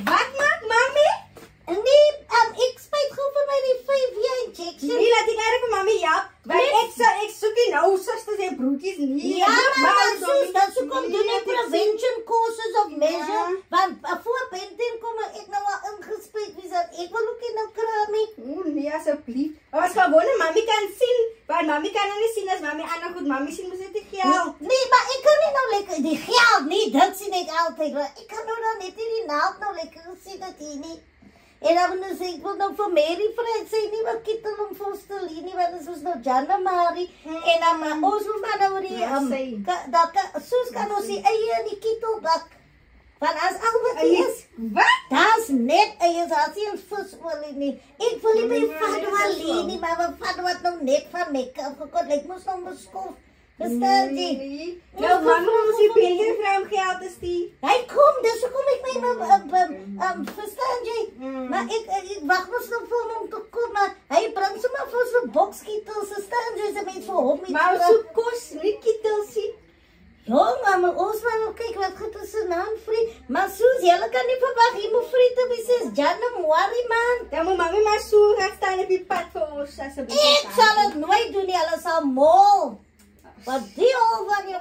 Wat maak mami? Nee, ek spyt gou vir my die 5 jaar injection. Nee, laat ek vir mami help. Want ek soek nie nou susters en broertjies nie. Ja, maar sis, dat so kom doen ek prevention courses of measure. Want voor Benten kom ek nou al ingespuit wie dat ek wil ook nie nou kraam nie. Nee, asseblief. Maar as gewone mami kan sien, want mami kan nou nie sien as mami ander goed mami sien moet dit geld. Nee, maar ek kan nie nou lekker die geld nie, dit sien ek altyd. Ek kan nou dan net nie die naald nou lekker sien dat hier nie. En dan sê ek wil nou vir Mary Fred sê nie wat kittel om voorstel hier nie, want ons nou January en dan ons moet maar nou die soos kan ons die eie in die kittel bak. Want as al wat is, wat? Daar's net eie as jy visolie nie. Ek wil nie by Fadwa nie, maar Fadwa nou net van make-up gekort, ek moes nou beskof. Verstaan jy? Nou mama moet die bilder vrou geld te stuur. Hy kom, dis hoekom ek my verstaan jy? Maar ek wag mos nog vir hom te kom, maar hy bring sommer vir so bokskittels, verstaan jy, se mens vir hom iets. Maar so kos nie kittels nie. Ja, maar ons moet nou kyk wat goed is se naam vry. Maar soos julle kan nie verwag jy moet vry te wees is January man. Dan moet mami maar so gaan staan op die pad vir ons asseblief. Ek sal dit nooit doen nie, hulle sal mol. Wat die al van jou